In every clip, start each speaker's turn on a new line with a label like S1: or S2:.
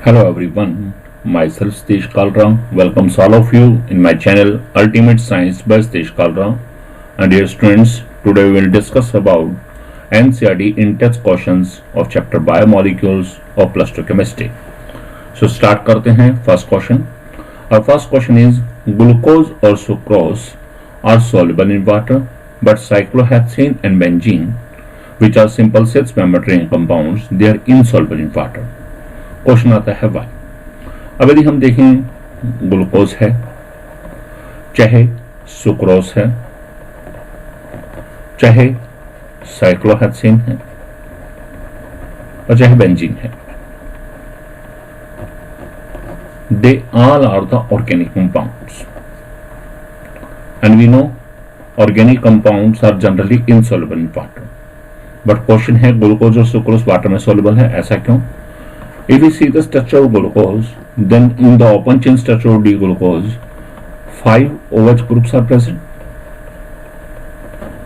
S1: Hello everyone, myself Satish Kalra welcomes all of you in my channel Ultimate Science by Satish Kalra. And dear students, today we will discuss about NCERT in-text questions of chapter Biomolecules of plus 2 chemistry. So start करते हैं first question. Our first question is glucose or sucrose are soluble in water, but cyclohexane and benzene, which are simple cis membrane compounds, they are insoluble in water. Question आता है Y. अब यदि हम देखें glucose है, चाहे sucrose है, चाहे साइक्लोहेक्सेन है और चाहे बेंजीन है, they all are the organic compounds and we know organic compounds are generally insoluble in water. But question है ग्लूकोज और सुक्रोज वाटर में सॉल्युबल है, ऐसा क्यों? If we see the structure of glucose, then in the open chain structure of D-glucose, 5 OH groups are present.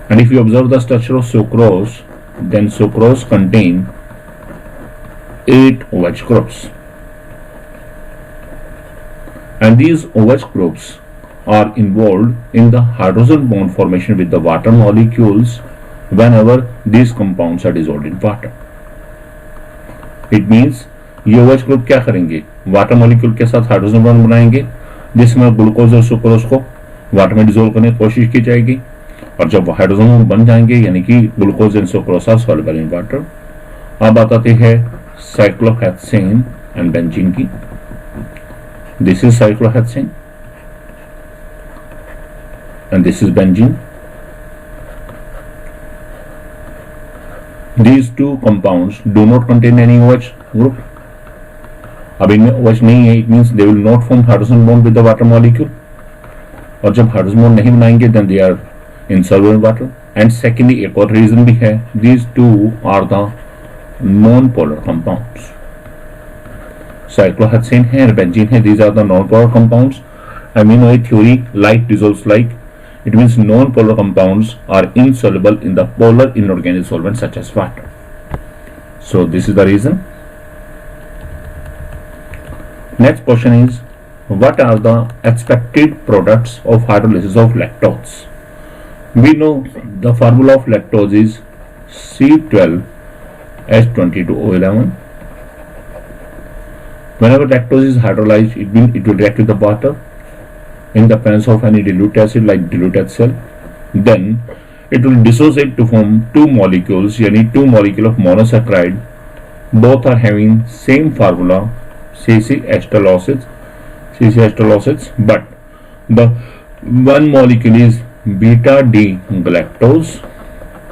S1: And if you observe the structure of sucrose, then sucrose contain 8 OH groups. And these OH groups are involved in the hydrogen bond formation with the water molecules whenever these compounds are dissolved in water. It means ये OH group क्या करेंगे, water molecule के साथ hydrogen bond बनाएंगे, जिसमें glucose और sucrose को water में डिसोल्व करने की कोशिश की जाएगी। और जब हाइड्रोजन बॉन्ड बन जाएंगे, यानी कि glucose and sucrose are soluble in water. अब बात आती है साइक्लोहेक्सेन एंड बेंजीन की। This is cyclohexane and this is benzene. These two compounds do not contain any OH group. अब इनमें OH नहीं है, it means they will not form hydrogen bond with the water molecule. और जब hydrogen bond नहीं बनाएंगे then they are insoluble in water. And secondly, एक और रीजन भी है, these two are the non-polar compounds. Cyclohexane है और बेंजीन है, these are the non-polar compounds. I mean a theory light dissolves like. It means non-polar compounds are insoluble in the polar inorganic solvents such as water. So this is the reason. Next question is, what are the expected products of hydrolysis of lactose? We know the formula of lactose is C12H22O11. Whenever lactose is hydrolyzed, it will react with the water in the presence of any dilute acid like dilute HCl. Then it will dissociate to form two molecules, yani two molecule of monosaccharide. Both are having same formula, CC acetylosids, but the one molecule is beta D galactose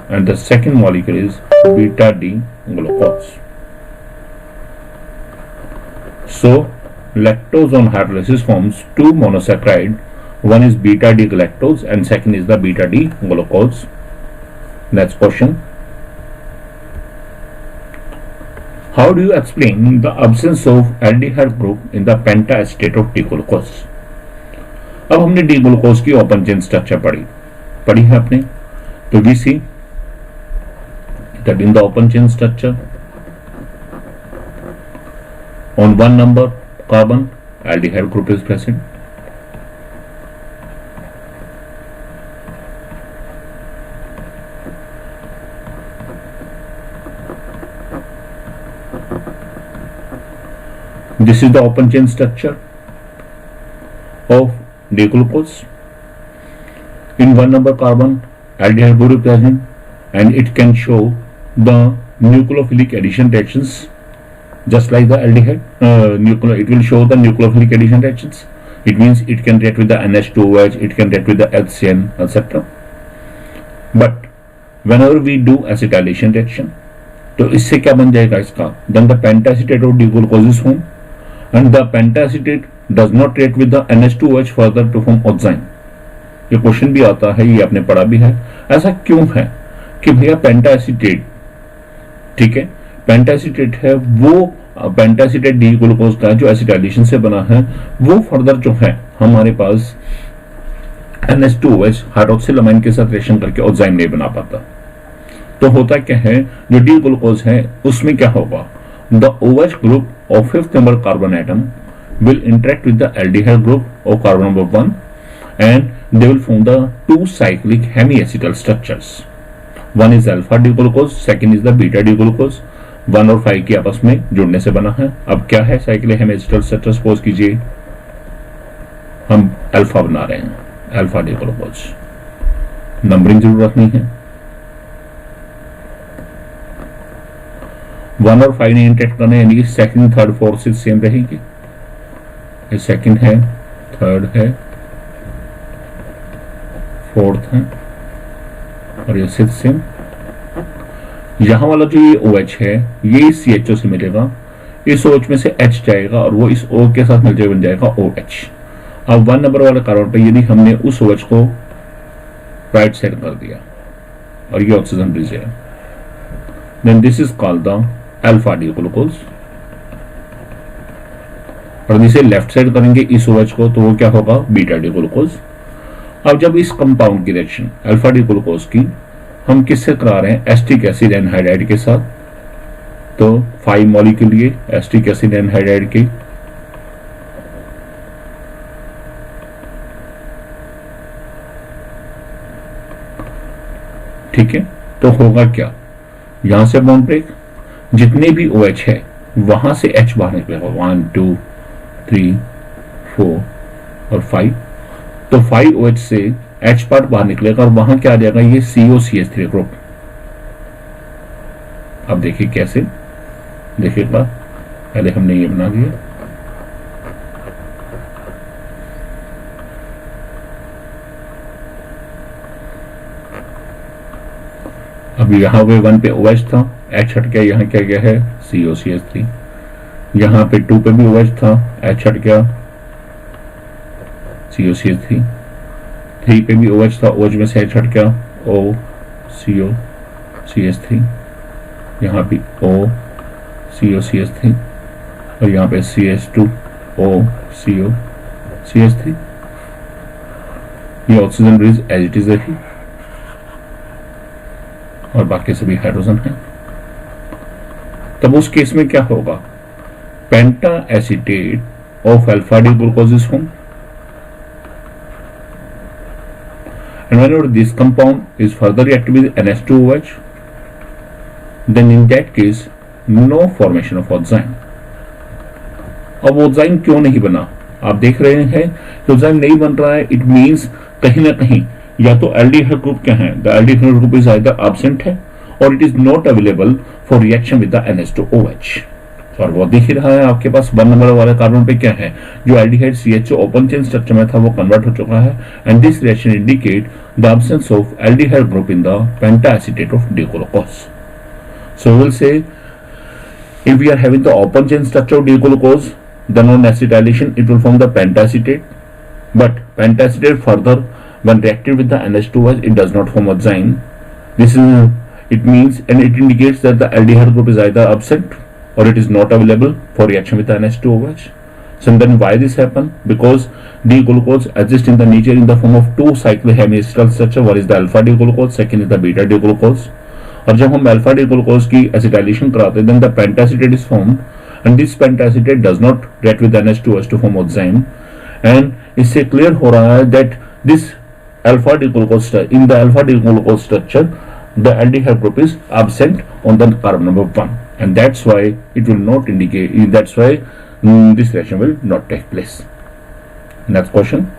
S1: and the second molecule is beta D glucose. So lactose on hydrolysis forms two monosaccharide. One is beta D galactose and second is the beta D glucose. Next question. How do you explain the absence of aldehyde group in the pentacetate of D-glucose? अब हमने D-glucose की open chain structure पढ़ी है आपने। तो we see that in the open chain structure on one number carbon aldehyde group is present. This is the open chain structure of D-glucose. In one number carbon aldehyde group is present and it can show the nucleophilic addition reactions. Just like the aldehyde, it will show the nucleophilic addition reactions. It means it can react with the NH2OH, it can react with the HCN, etc. But whenever we do acetylation reaction, तो इससे क्या बन जाएगा इसका? Then the pentacetate of D-glucose is formed, and the pentacetate does not react with the NH2OH further to form oxime. ये question भी आता है, ये आपने पढ़ा भी है। ऐसा क्यों है कि भैया पेंटाएसिटेट, ठीक है, पेंटासिटेट है, वो पेंटासिटेट डी ग्लूकोज का जो एसिटाइलेशन से बना है, वो फर्दर जो है हमारे पास NH2OH हाइड्रोक्सिलमाइन के साथ रिएक्शन करके ओजाइम नहीं बना पाता। तो होता क्या है, जो डी ग्लूकोज है उसमें क्या होगा, the OH group of fifth number carbon atom will interact with the aldehyde group of carbon number 1 and they will form the two cyclic hemiacetal structures. One is alpha D-glucose, second is the beta D-glucose. 1 और 5 की आपस में जुड़ने से बना है. अब क्या है साइक्लिक हेमिएसिटल स्ट्रक्चर? सपोज कीजिए हम अल्फा बना रहे हैं, अल्फा D-glucose. नंबरिंग जरूर रखनी है. 1 और 5 ने इंटरेक्ट करना है, यानी कि सेकंड थर्ड फोर्थ से सेम रहेगी. ये सेकंड है, थर्ड है, फोर्थ है और ये सिक्स सेम. यहां वाला जो ये OH है ये इस CHO से मिलेगा, इस OH में से H जाएगा और वो इस O के साथ मिलकर बन जाएगा OH. अब 1 नंबर वाले कार्बन पे यदि हमने उस OH को राइट साइड कर दिया और ये ऑक्सीजन ब्रिज है, then this is called the alpha D-glucose. और इसे लेफ्ट साइड करेंगे इस OH को तो वो क्या होगा? Beta D-glucose. अब जब इस कंपाउंड की रिएक्शन अल्फा D-glucose की हम किससे करा रहे हैं? एस्टिक एसिड एनहाइड्राइड के साथ. तो 5 मॉलिक्यूल लिए एस्टिक एसिड एनहाइड्राइड के, ठीक है. तो होगा क्या? यहां से बॉन्ड ब्रेक, जितने भी OH है वहां से H बाहर निकलेगा. 1 2 3 4 और 5. तो 5 OH से H पार्ट बाहर निकलेगा और वहां क्या आ जाएगा? ये COCH3 ग्रुप. अब देखिए कैसे, देखिएगा. पहले हमने ये बना दिया, अब यहाँ पे 1 पे OH था, H हट गया, यहाँ क्या गया है? COCH3. यहाँ पे 2 पे भी OH था, H हट गया, COCH3. 3 पे भी OH था, OH में से H हट गया, O COCH3. यहाँ पे O COCH3 और यहाँ पे CH2 O COCH3. ये oxygen bridge as it is रही और बाकी सभी हाइड्रोजन है. तब उस केस में क्या होगा? Penta acetate of alpha D-glucose is formed. And whenever this compound is further reacted with NH2OH, then in that case no formation of oxime. अब ओजाइम क्यों नहीं बना? आप देख रहे हैं कि ओजाइम नहीं बन रहा है. इट मींस कहीं ना कहीं या तो एल्डिहाइड ग्रुप क्या है? The aldehyde group is either absent है और it is not available for reaction with the NH2OH. और वो दिख ही रहा है आपके पास 1 नंबर वाले कार्बन पे क्या है? जो aldehyde CHO open chain structure में था वो कन्वर्ट हो चुका है. And this reaction indicate the absence of aldehyde group in the penta acetate of D-glucose. So we will say if we are having the open chain structure of D-glucose, then on acetylation it will form the pentacetate. But pentacetate further when reacted with the NH2OH it does not form oxime. This is it means and it indicates that the aldehyde group is either absent or it is not available for reaction with the NH2OH. So then why this happen? Because D-glucose exists in the nature in the form of two cyclic hemiacetal structure. One is the alpha D-glucose, second is the beta D-glucose. और जब हम alpha D-glucose की acetylation कराते हैं, then the pentacetate is formed, and this pentacetate does not react with NH2OH to form oxime. And इससे clear हो रहा है that this alpha D-glucose in the alpha D-glucose structure, the aldehyde group is absent on the carbon number 1, and that's why it will not indicate. That's why this reaction will not take place. Next question.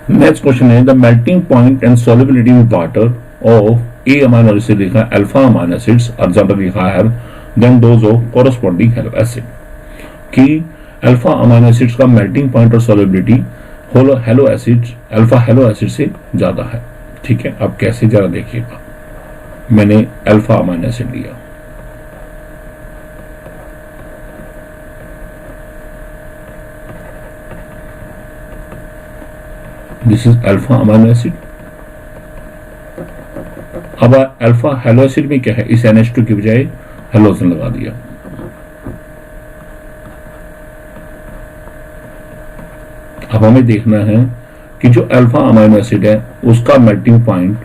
S1: Next question is the melting point and solubility in water of A amino acid लिखा है, alpha amino acids are generally higher than those of corresponding halo acid. कि alpha amino acids का melting point और solubility hello acids alpha hello acid से ज्यादा है. ठीक है, अब कैसे जरा देखिएगा. मैंने अल्फा अमीनो एसिड लिया, this is alpha amino acid. अब अल्फा हेलो एसिड में क्या है? इस NH2 की बजाय हेलोजन लगा दिया. अब हमें देखना है कि जो अल्फा अमीनो एसिड है उसका melting point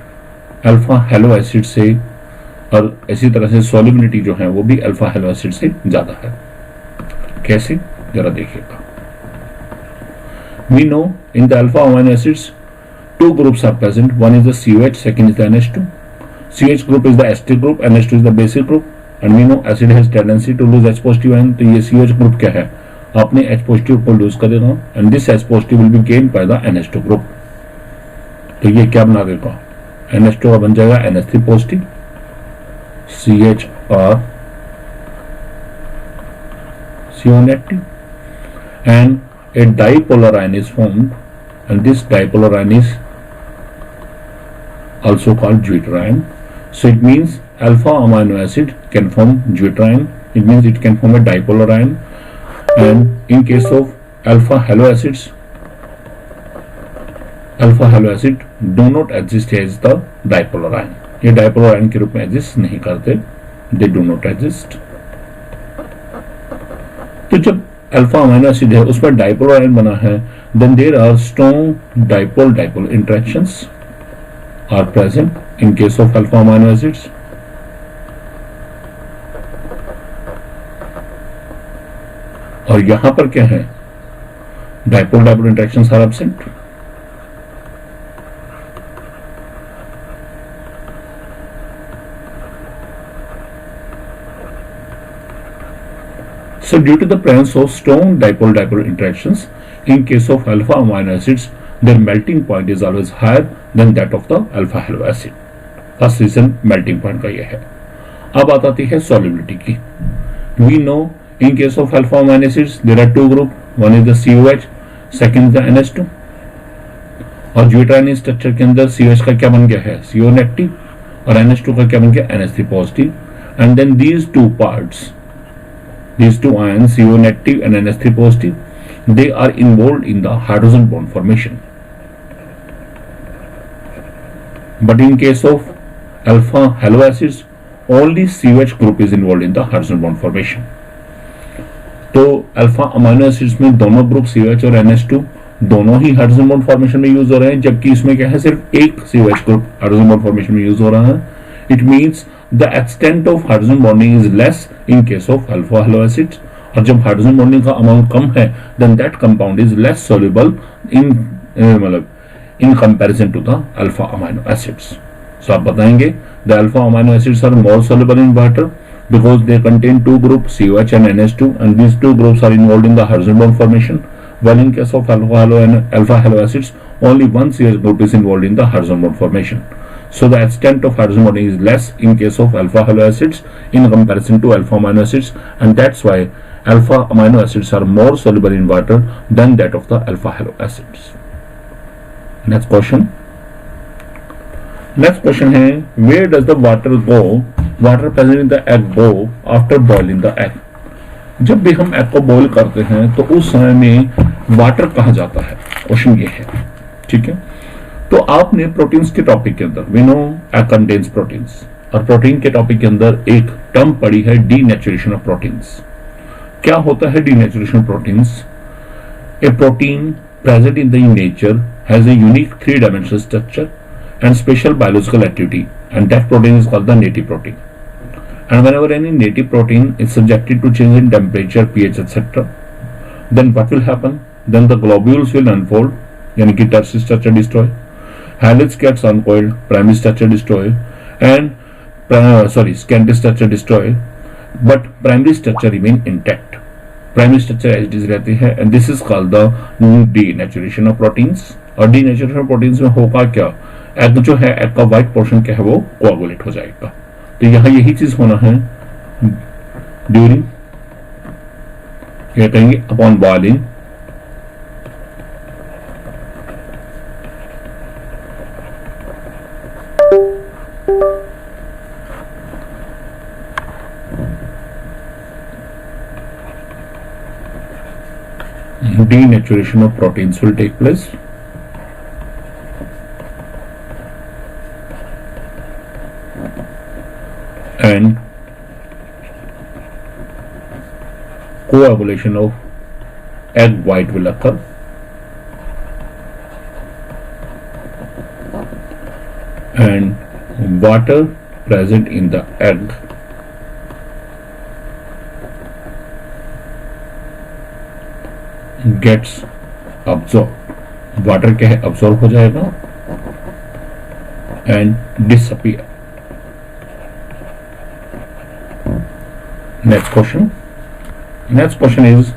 S1: alpha hello acid से और इसी तरह से सॉल्युबिलिटी जो है वो भी अल्फा हेलो एसिड से ज्यादा है। कैसे, जरा देखिएगा। We know in the alpha amino acids two groups are present. One is the COH, second is the NH2. CH group is the ester group, NH2 is the basic group, and we know acid has tendency to lose H positive ion. तो ये COH group क्या है, आपने H positive को lose कर देगा, and this H positive will be gained by the NH2 group. तो ये क्या बना देगा, NH2 का बन जाएगा NH3 positive, CH और CO negative, and a dipolar ion is formed, and this dipolar ion is also called deuterion. So it means alpha amino acid can form deuterion. It means it can form a dipolar ion, and in case of alpha halo acids, alpha halo acid do not exist as the dipolar ion. ये dipolar ion के रूप में exist नहीं करते, they do not exist. तो जब alpha amino acid है उसमें डाइपोलर आयन बना है, then there are strong dipole dipole interactions are present in case of alpha amino acids. और यहां पर क्या है, dipole dipole interactions are absent. So due to the presence of strong dipole-dipole interactions, in case of alpha amino acids, their melting point is always higher than that of the alpha halo acid. First reason melting point का यह है। अब आती है solubility की। We know in case of alpha amino acids there are two group, one is the COH, second is the NH2. और deuterion structure के अंदर COH का क्या बन गया है, CO negative, और NH2 का क्या बन गया, NH3 positive, and then these two parts, these two ions, CO negative and NH3 positive, they are involved in the hydrogen bond formation. But in case of alpha halo acids, only COH group is involved in the hydrogen bond formation. तो alpha amino acids में दोनों group COH और NH2 दोनों ही hydrogen bond formation में use हो रहे हैं, जबकि इसमें क्या है, सिर्फ एक COH group hydrogen bond formation में यूज हो रहा है। It means the extent of hydrogen bonding is less in case of alpha halo acids, और जब हाइड्रोजन बॉन्डिंग का अमाउंट कम है then that compound is less soluble in in comparison to the alpha amino acids. So आप बताएंगे the alpha amino acids are more soluble in water because they contain two groups COH and NH2, and these two groups are involved in the hydrogen bond formation, while in case of alpha halo acids only one CH group is involved in the hydrogen bond formation. So the extent of hydrogen bonding is less in case of alpha halo acids in comparison to alpha amino acids, and that's why alpha amino acids are more soluble in water than that of the alpha halo acids. Next question. Next question है, where does the water go? Water present in the egg go after boiling the egg. जब भी हम egg को boil करते हैं तो उस समय में वाटर कहाँ जाता है, क्वेश्चन ये है। ठीक है, तो आपने प्रोटीन्स के टॉपिक के अंदर we know egg contains proteins, और प्रोटीन के टॉपिक के अंदर एक टर्म पड़ी है डीनेचुरेशन ऑफ प्रोटीन्स। क्या होता है denaturation of proteins? A protein present in the nature has a unique 3-dimensional structure and special biological activity, and that protein is called the native protein. And whenever any native protein is subjected to change in temperature, pH, etc., then what will happen? Then the globules will unfold, यानी कि tertiary structure destroy, helix gets uncoiled, primary structure destroy, and secondary structure destroy, but primary structure remain intact. Primary structure as it is रहती है, and this is called the denaturation of proteins. और denaturation of proteins में होगा क्या? Egg जो है, egg का white portion क्या है, वो कोआगुलेट हो जाएगा। तो यहां यही चीज होना है ड्यूरिंग, क्या कहेंगे, upon boiling denaturation of proteins will take place. And coagulation of egg white will occur, and water present in the egg gets absorbed. Water क्या है, absorb हो जाएगा and disappear. Next question. Next question is,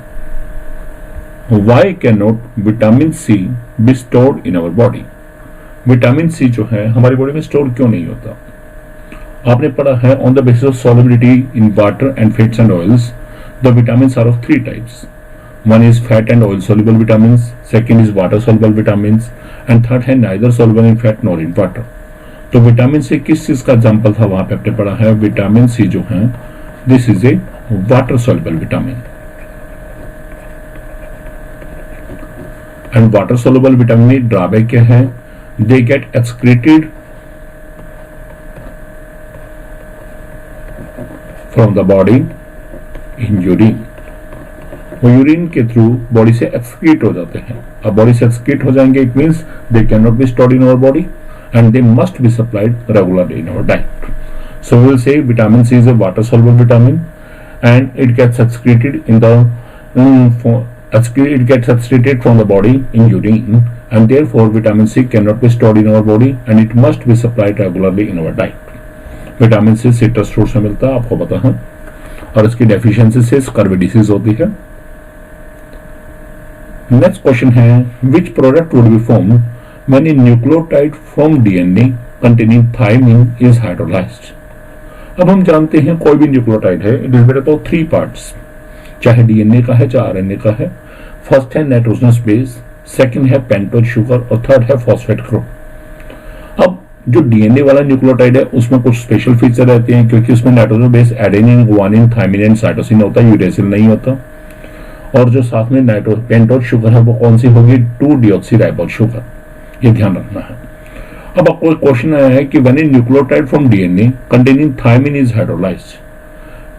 S1: why cannot vitamin C be stored in our body? Vitamin C जो है हमारी body में store क्यों नहीं होता? आपने पढ़ा है on the basis of solubility in water and fats and oils the vitamins are of 3 types. One is fat and oil soluble vitamins, second is water soluble vitamins, and third है neither soluble in fat nor in water. तो vitamin C किस चीज का example था वहां पे आपने पढ़ा है? विटामिन सी जो है this is a water soluble vitamin. And water soluble vitamin में ड्रॉबैक क्या है? They get excreted from the body in urine. वो यूरिन के थ्रू बॉडी से एक्सक्रीट हो जाते हैं. अब बॉडी से एक्सक्रीट हो जाएंगे, it means they can not be stored in our body and they must be supplied regularly in our diet. So we will say vitamin C is a water soluble vitamin and it gets excreted in the it gets excreted from the body in urine and therefore vitamin C cannot be stored in our body and it must be supplied regularly in our diet. Vitamin C citrus fruit से मिलता है, आपको पता है, और इसकी deficiency से scurvy disease होती है. नेक्स्ट क्वेश्चन है, which product would be formed when a nucleotide from DNA containing thymine is hydrolyzed? अब हम जानते हैं कोई भी न्यूक्लियोटाइड है, it is made up of 3 parts, चाहे डीएनए का है चाहे आरएनए का है. फर्स्ट है नाइट्रोजनस बेस, सेकंड है पेंटोज शुगर और थर्ड है फॉस्फेट ग्रुप. अब जो डीएनए वाला न्यूक्लियोटाइड है उसमें कुछ स्पेशल फीचर रहते हैं क्योंकि उसमें nitrogen base adenine, guanine, thymine and cytosine होता है, यूरेसिल नहीं होता. और जो साथ में पेंटोज शुगर है वो कौन सी होगी? 2-deoxyriboल शुगर. ये ध्यान रखना है. अब आपको क्वेश्चन आया है कि when a nucleotide from DNA containing thymine is hydrolysed,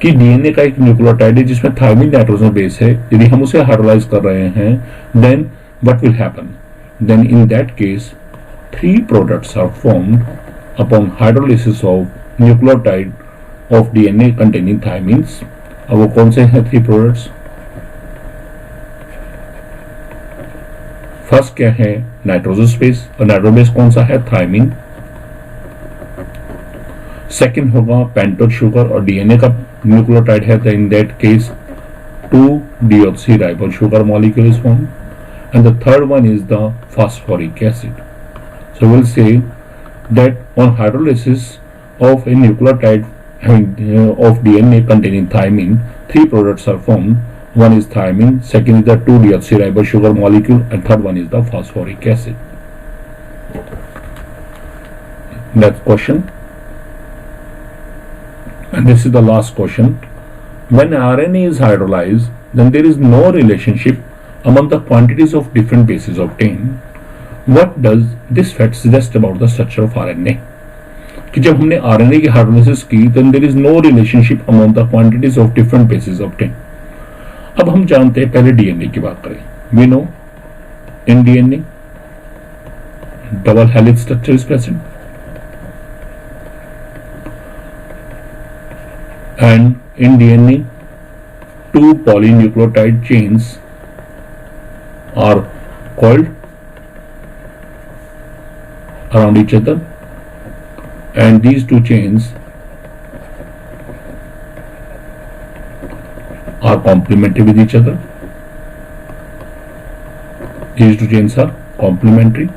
S1: कि डीएनए का एक न्यूक्लियोटाइड है जिसमें थायमिन नाइट्रोजन बेस है, यदि हम उसे हाइड्रोलाइज कर रहे हैं then what will happen? Then in that case 3 products are formed upon hydrolysis of nucleotide of DNA containing thymines. अब वो कौन से हैं 3 प्रोडक्ट्स? फर्स्ट क्या है? नाइट्रोजन बेस, और नाइट्रोजन बेस कौन सा है? थायमिन. सेकंड होगा पेंटोज शुगर और डीएनए का न्यूक्लियोटाइड है, तो इन दैट केस 2-deoxyriboल sugar molecule is formed, and the third one is the phosphoric acid. So we'll say that on hydrolysis of a nucleotide of DNA containing thymine, 3 products are formed. One is thymine, second is the 2-deoxyribol sugar molecule, and third one is the phosphoric acid. Next question. And this is the last question. When RNA is hydrolyzed, then there is no relationship among the quantities of different bases obtained. What does this fact suggest about the structure of RNA? कि जब हमने RNA की hydrolysis की, then there is no relationship among the quantities of different bases obtained. अब हम जानते हैं, पहले डीएनए की बात करें. We know in DNA double helix structure is present. And in DNA 2 polynucleotide chains are coiled around each other, and these 2 chains are complementary with each other. These 2 chains are complementary.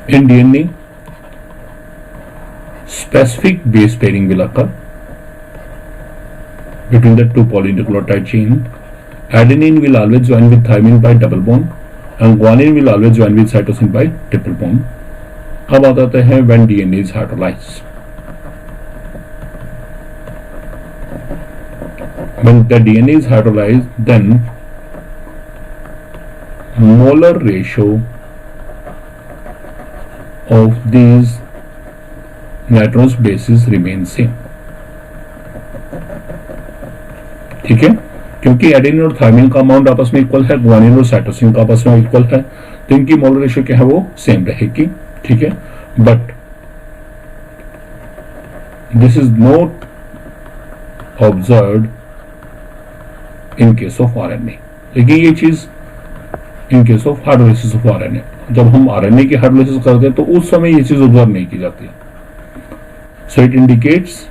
S1: In DNA, specific base pairing will occur between the 2 polynucleotide chain. Adenine will always join with thymine by double bond, and guanine will always join with cytosine by triple bond. अब आ जाते हैं when DNA is hydrolyzed. When the DNA is hydrolyzed, then molar ratio of these nitrous bases remain same. ठीक है, क्योंकि adenine और thiamine का amount आपस में इक्वल है, ग्वानिन और साइटोसिन का आपस में इक्वल है, तो इनकी मोलर रेशियो क्या है, वो सेम रहेगी, ठीक है। But this is not observed in case of RNA. लेकिन ये चीज इन case of hydrolysis of RNA, जब हम आरएनए की हाइड्रोलाइसिस करते हैं तो उस समय ये चीज ऑब्जर्व नहीं की जाती। So it indicates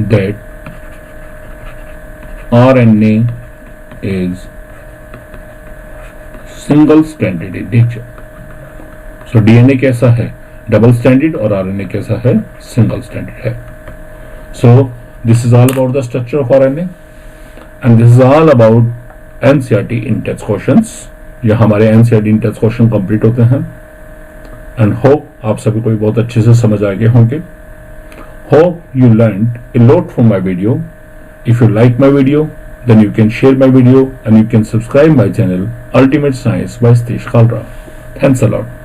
S1: that RNA is single stranded in nature. So DNA कैसा है, डबल स्ट्रैंडेड, और आरएनए कैसा है, सिंगल स्ट्रैंडेड है। So this is all about the structure of RNA and this is all about NCERT in text questions. यह हमारे NCERT in text question complete होते हैं एंड होप आप सभी को बहुत अच्छे से समझ आ गए होंगे। Hope you learned a lot from my video. If you like my video, then you can share my video and you can subscribe my channel Ultimate Science by Satish Kalra. Thanks a lot.